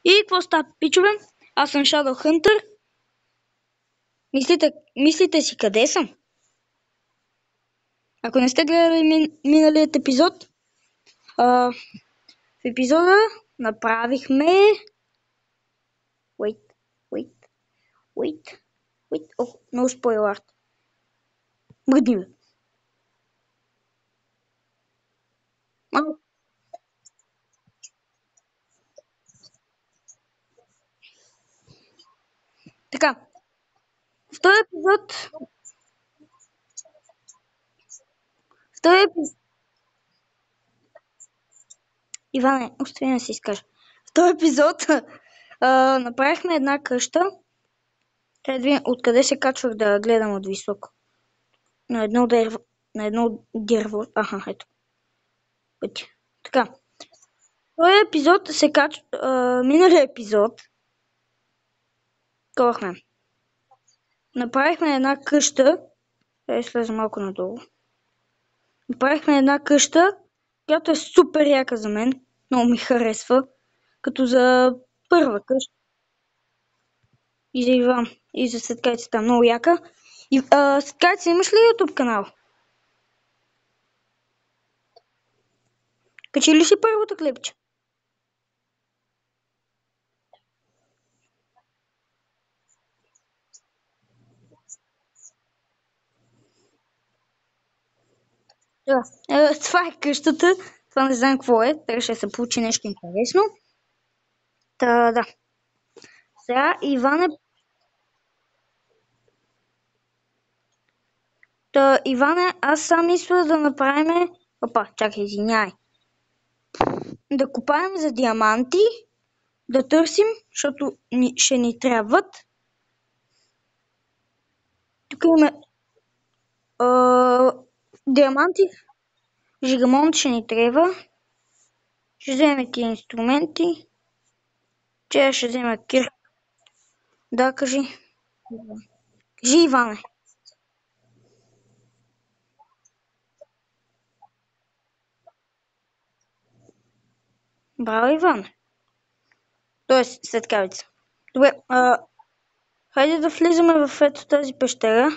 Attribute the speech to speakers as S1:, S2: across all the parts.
S1: И какво става, пичове? Аз съм Shadow Hunter. Мислите си къде съм? Ако не сте гледали миналият епизод, в епизода направихме... Wait. О, много спойлер. Мръдни бе. Така, в този епизод... Иване, остави да си изкажа. В този епизод направихме една къща. Трябва да видим откъде се качвах да гледам от високо. На едно дерево. Аха, ето. Пътя. Така. Този епизод се качва... миналия епизод направихме една къща. Слеза малко надолу. Направихме една къща, която е супер яка за мен. Много ми харесва. Като за първа къща. И за Иван. И за Светкайцата. Много яка. И Светкайца, имаш ли YouTube канал? Качи ли си първото клипче? Да. Това е къщата. Това не знам какво е. Трябваше да се получи нещо интересно. Да. Сега Иване... Иване, аз сам мисля да направим... Опа, чакай, извиняй. Да копаем за диаманти, да търсим, защото ще ни трябват. Тук имаме диаманти, жигамонт ще ни трябва. Ще вземем тия инструменти. Че ще взема кир. Да, кажи. Кажи, Иване. Браво, Иван. Тоест, Светкавица. Добре, хайде да влизаме в ето тази пещера.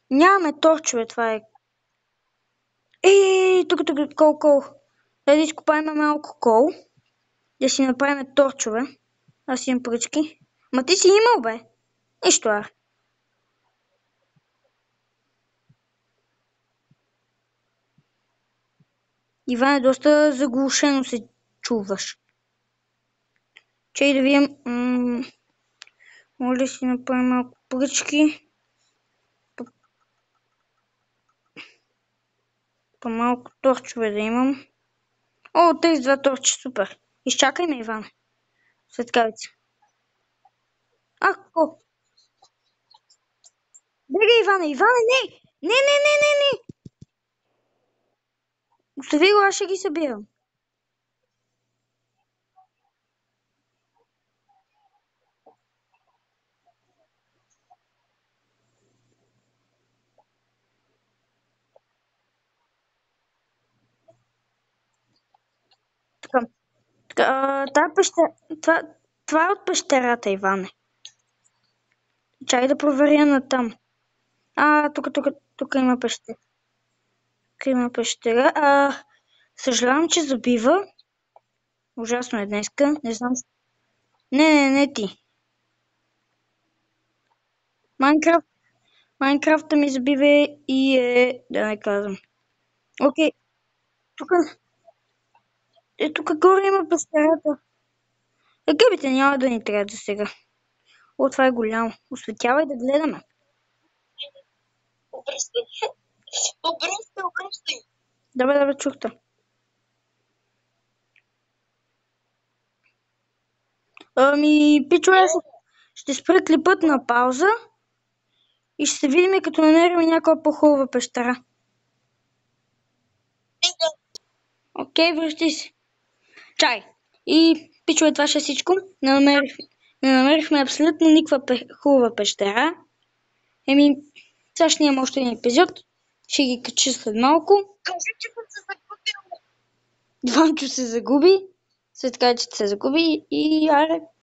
S1: Нямаме торчове, това е. Тук, кол. Дай да изкопаем малко кол. Да си направим торчове. Аз имам пръчки. Ма ти си имал, бе. Нищо, Иван, доста заглушено се чуваш. Чай да видим. Може да си направим малко пръчки. По-малко торчове да имам. О, тези два торча, супер. Изчакай ме, Иван. Светкавица. Какво? Бегай, Иване, не! Не! Остави го, аз ще ги събирам. Това е от пещерата, Иване. Чай да проверя натам. Тук има пещера. Съжалявам, че забива. Ужасно е днеска. Не знам. Не ти. Майнкрафта ми забива и да не казвам. Окей. Тук горе има пещерата. Гъбите няма да ни трябва за сега. Това е голямо. Осветявай да гледаме. Обръщай. Добре, чухте. Пичове, ще спра клипът на пауза и ще се видим като намерим някаква по-хубава пещера. Окей, връщи се. Чай. И пичове, това ще е всичко. Не намерихме абсолютно никаква хубава пещера. Сега ще имам още един епизод. Ще ги кача след малко. Кажи, че съм се загубил. Двамчо се загуби. Светкавичето се загуби и аре,